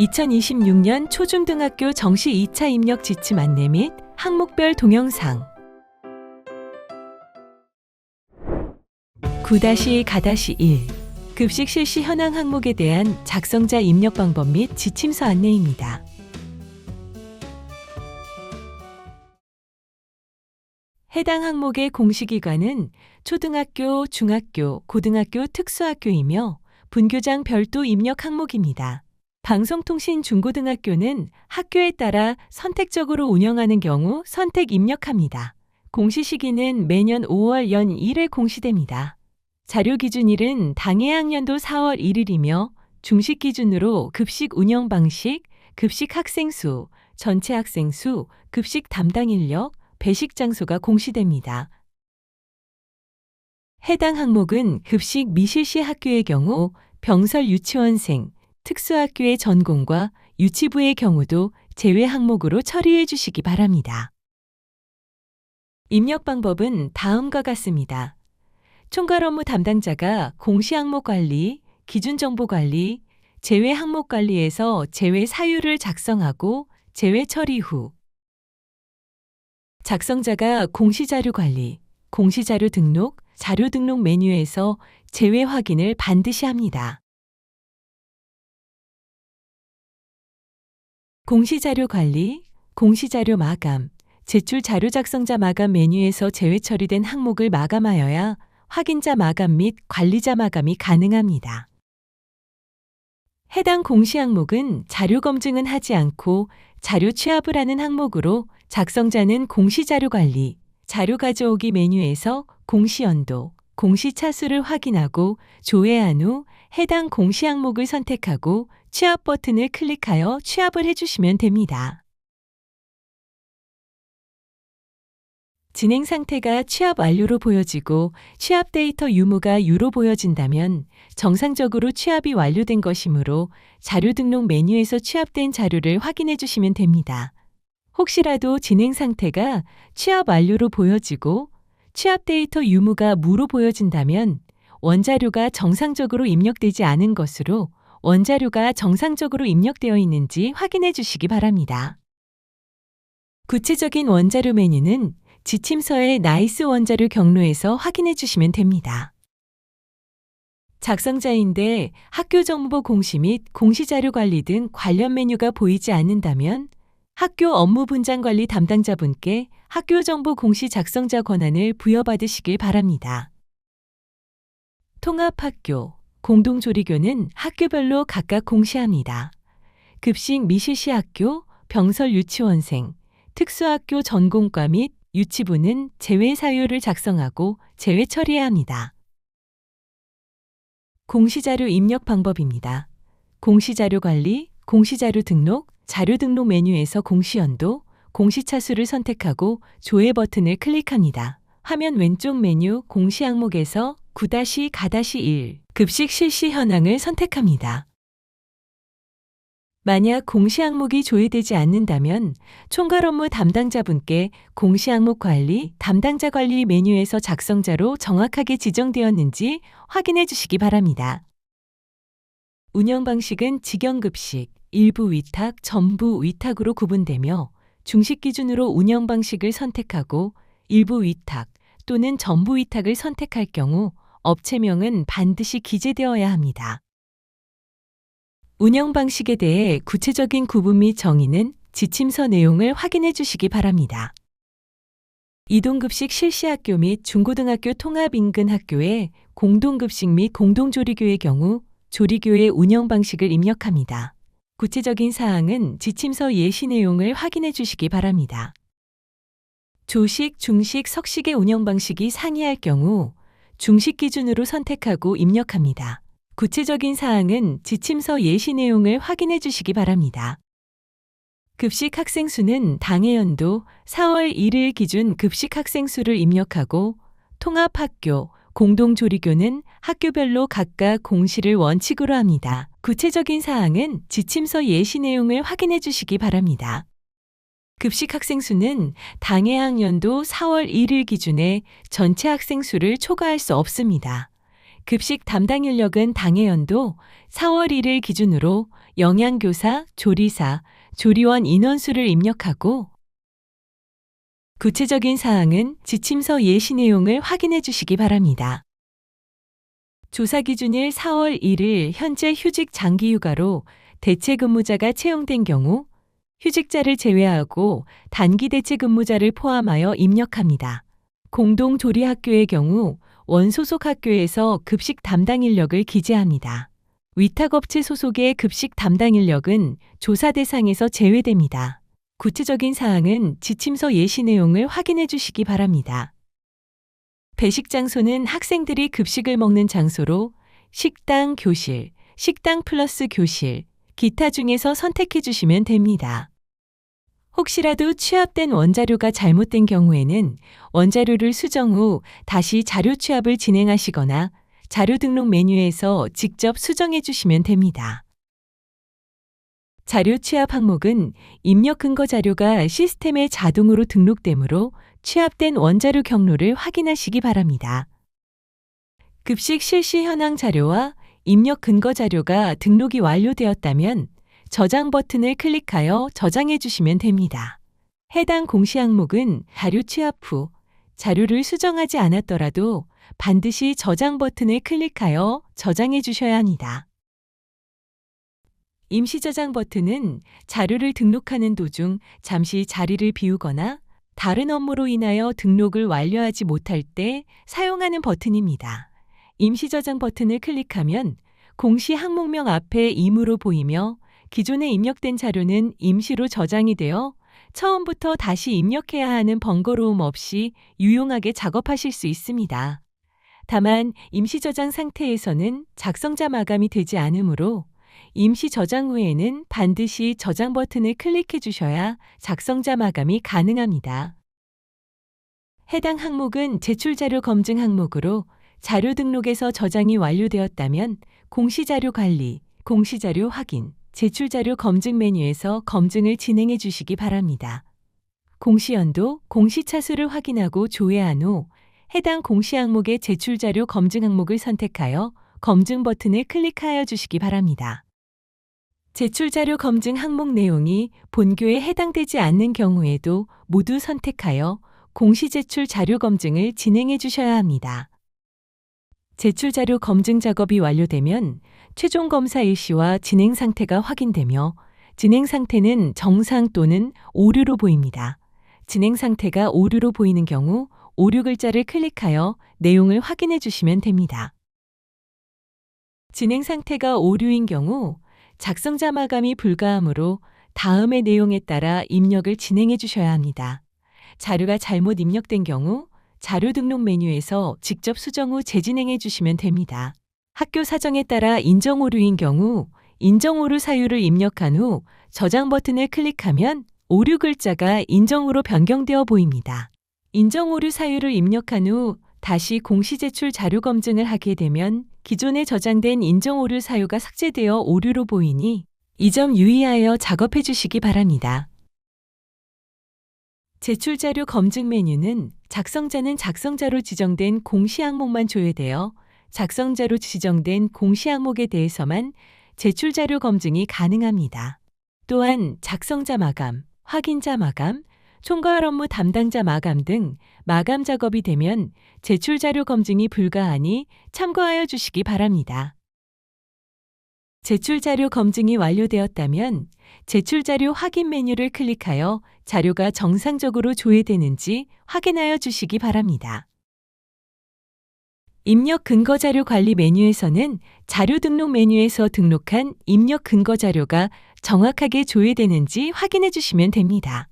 2026년 초중등학교 정시 2차 입력 지침 안내 및 항목별 동영상 9-가-1 급식 실시 현황 항목에 대한 작성자 입력 방법 및 지침서 안내입니다. 해당 항목의 공시기관은 초등학교, 중학교, 고등학교 특수학교이며 분교장 별도 입력 항목입니다. 방송통신 중고등학교는 학교에 따라 선택적으로 운영하는 경우 선택 입력합니다. 공시 시기는 매년 5월 연 1회 공시됩니다. 자료 기준일은 당해 학년도 4월 1일이며 중식 기준으로 급식 운영 방식, 급식 학생 수, 전체 학생 수, 급식 담당 인력, 배식 장소가 공시됩니다. 해당 항목은 급식 미실시 학교의 경우 병설 유치원생, 특수학교의 전공과 유치부의 경우도 제외 항목으로 처리해 주시기 바랍니다. 입력 방법은 다음과 같습니다. 총괄 업무 담당자가 공시 항목 관리, 기준 정보 관리, 제외 항목 관리에서 제외 사유를 작성하고 제외 처리 후 작성자가 공시 자료 관리, 공시 자료 등록, 자료 등록 메뉴에서 제외 확인을 반드시 합니다. 공시자료 관리, 공시자료 마감, 제출 자료 작성자 마감 메뉴에서 제외 처리된 항목을 마감하여야 확인자 마감 및 관리자 마감이 가능합니다. 해당 공시 항목은 자료 검증은 하지 않고 자료 취합을 하는 항목으로 작성자는 공시자료 관리, 자료 가져오기 메뉴에서 공시 연도, 공시 차수를 확인하고 조회한 후 해당 공시 항목을 선택하고 취합 버튼을 클릭하여 취합을 해주시면 됩니다. 진행 상태가 취합 완료로 보여지고 취합 데이터 유무가 유로 보여진다면 정상적으로 취합이 완료된 것이므로 자료 등록 메뉴에서 취합된 자료를 확인해 주시면 됩니다. 혹시라도 진행 상태가 취합 완료로 보여지고 취합 데이터 유무가 무로 보여진다면 원자료가 정상적으로 입력되지 않은 것으로 원자료가 정상적으로 입력되어 있는지 확인해 주시기 바랍니다. 구체적인 원자료 메뉴는 지침서의 나이스 원자료 경로에서 확인해 주시면 됩니다. 작성자인데 학교 정보 공시 및 공시자료 관리 등 관련 메뉴가 보이지 않는다면 학교 업무 분장 관리 담당자분께 학교 정보 공시 작성자 권한을 부여받으시길 바랍니다. 통합학교, 공동조리교는 학교별로 각각 공시합니다. 급식 미실시 학교, 병설 유치원생, 특수학교 전공과 및 유치부는 제외 사유를 작성하고 제외 처리해야 합니다. 공시자료 입력 방법입니다. 공시자료 관리, 공시자료 등록, 자료 등록 메뉴에서 공시연도, 공시차수를 선택하고 조회 버튼을 클릭합니다. 화면 왼쪽 메뉴 공시 항목에서 9-가-1 급식 실시 현황을 선택합니다. 만약 공시 항목이 조회되지 않는다면 총괄 업무 담당자분께 공시 항목 관리, 담당자 관리 메뉴에서 작성자로 정확하게 지정되었는지 확인해 주시기 바랍니다. 운영 방식은 직영급식, 일부 위탁, 전부 위탁으로 구분되며 중식 기준으로 운영 방식을 선택하고 일부 위탁 또는 전부 위탁을 선택할 경우 업체명은 반드시 기재되어야 합니다. 운영 방식에 대해 구체적인 구분 및 정의는 지침서 내용을 확인해 주시기 바랍니다. 이동급식 실시학교 및 중고등학교 통합 인근 학교의 공동급식 및 공동조리교의 경우 조리교의 운영 방식을 입력합니다. 구체적인 사항은 지침서 예시 내용을 확인해 주시기 바랍니다. 조식, 중식, 석식의 운영 방식이 상이할 경우 중식 기준으로 선택하고 입력합니다. 구체적인 사항은 지침서 예시 내용을 확인해 주시기 바랍니다. 급식 학생 수는 당해 연도 4월 1일 기준 급식 학생 수를 입력하고 통합학교, 공동조리교는 학교별로 각각 공시를 원칙으로 합니다. 구체적인 사항은 지침서 예시 내용을 확인해 주시기 바랍니다. 급식 학생 수는 당해 학년도 4월 1일 기준에 전체 학생 수를 초과할 수 없습니다. 급식 담당 인력은 당해 연도 4월 1일 기준으로 영양교사, 조리사, 조리원 인원수를 입력하고 구체적인 사항은 지침서 예시 내용을 확인해 주시기 바랍니다. 조사 기준일 4월 1일 현재 휴직 장기 휴가로 대체 근무자가 채용된 경우 휴직자를 제외하고 단기 대체 근무자를 포함하여 입력합니다. 공동조리학교의 경우 원소속 학교에서 급식 담당 인력을 기재합니다. 위탁업체 소속의 급식 담당 인력은 조사 대상에서 제외됩니다. 구체적인 사항은 지침서 예시 내용을 확인해 주시기 바랍니다. 배식 장소는 학생들이 급식을 먹는 장소로 식당, 교실, 식당 플러스 교실, 기타 중에서 선택해 주시면 됩니다. 혹시라도 취합된 원자료가 잘못된 경우에는 원자료를 수정 후 다시 자료 취합을 진행하시거나 자료 등록 메뉴에서 직접 수정해 주시면 됩니다. 자료 취합 항목은 입력 근거 자료가 시스템에 자동으로 등록되므로 취합된 원자료 경로를 확인하시기 바랍니다. 급식 실시 현황 자료와 입력 근거 자료가 등록이 완료되었다면 저장 버튼을 클릭하여 저장해 주시면 됩니다. 해당 공시 항목은 자료 취합 후 자료를 수정하지 않았더라도 반드시 저장 버튼을 클릭하여 저장해 주셔야 합니다. 임시 저장 버튼은 자료를 등록하는 도중 잠시 자리를 비우거나 다른 업무로 인하여 등록을 완료하지 못할 때 사용하는 버튼입니다. 임시 저장 버튼을 클릭하면 공시 항목명 앞에 임으로 보이며 기존에 입력된 자료는 임시로 저장이 되어 처음부터 다시 입력해야 하는 번거로움 없이 유용하게 작업하실 수 있습니다. 다만 임시 저장 상태에서는 작성자 마감이 되지 않으므로 임시 저장 후에는 반드시 저장 버튼을 클릭해 주셔야 작성자 마감이 가능합니다. 해당 항목은 제출자료 검증 항목으로 자료 등록에서 저장이 완료되었다면 공시자료 관리, 공시자료 확인, 제출자료 검증 메뉴에서 검증을 진행해 주시기 바랍니다. 공시연도, 공시차수를 확인하고 조회한 후 해당 공시 항목의 제출자료 검증 항목을 선택하여 검증 버튼을 클릭하여 주시기 바랍니다. 제출자료 검증 항목 내용이 본교에 해당되지 않는 경우에도 모두 선택하여 공시제출 자료 검증을 진행해 주셔야 합니다. 제출자료 검증 작업이 완료되면 최종 검사 일시와 진행 상태가 확인되며 진행 상태는 정상 또는 오류로 보입니다. 진행 상태가 오류로 보이는 경우 오류 글자를 클릭하여 내용을 확인해 주시면 됩니다. 진행 상태가 오류인 경우 작성자 마감이 불가하므로 다음의 내용에 따라 입력을 진행해 주셔야 합니다. 자료가 잘못 입력된 경우 자료 등록 메뉴에서 직접 수정 후 재진행해 주시면 됩니다. 학교 사정에 따라 인정 오류인 경우 인정 오류 사유를 입력한 후 저장 버튼을 클릭하면 오류 글자가 인정으로 변경되어 보입니다. 인정 오류 사유를 입력한 후 다시 공시 제출 자료 검증을 하게 되면 기존에 저장된 인정 오류 사유가 삭제되어 오류로 보이니 이 점 유의하여 작업해 주시기 바랍니다. 제출 자료 검증 메뉴는 작성자는 작성자로 지정된 공시 항목만 조회되어 작성자로 지정된 공시 항목에 대해서만 제출 자료 검증이 가능합니다. 또한 작성자 마감, 확인자 마감, 총괄 업무 담당자 마감 등 마감 작업이 되면 제출 자료 검증이 불가하니 참고하여 주시기 바랍니다. 제출 자료 검증이 완료되었다면 제출 자료 확인 메뉴를 클릭하여 자료가 정상적으로 조회되는지 확인하여 주시기 바랍니다. 입력 근거 자료 관리 메뉴에서는 자료 등록 메뉴에서 등록한 입력 근거 자료가 정확하게 조회되는지 확인해 주시면 됩니다.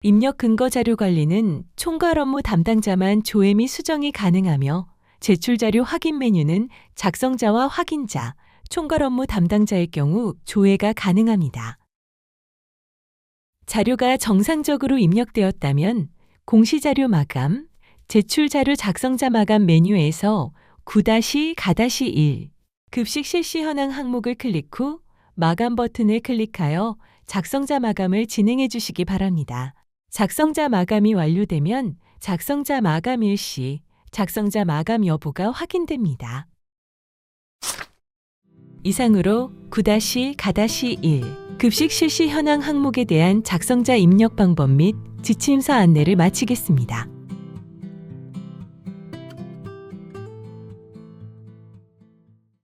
입력 근거 자료 관리는 총괄 업무 담당자만 조회 및 수정이 가능하며 제출 자료 확인 메뉴는 작성자와 확인자, 총괄 업무 담당자의 경우 조회가 가능합니다. 자료가 정상적으로 입력되었다면 공시자료 마감, 제출자료 작성자 마감 메뉴에서 9-가-1 급식 실시 현황 항목을 클릭 후 마감 버튼을 클릭하여 작성자 마감을 진행해 주시기 바랍니다. 작성자 마감이 완료되면 작성자 마감 일시, 작성자 마감 여부가 확인됩니다. 이상으로 9-가-1 급식 실시 현황 항목에 대한 작성자 입력 방법 및 지침서 안내를 마치겠습니다.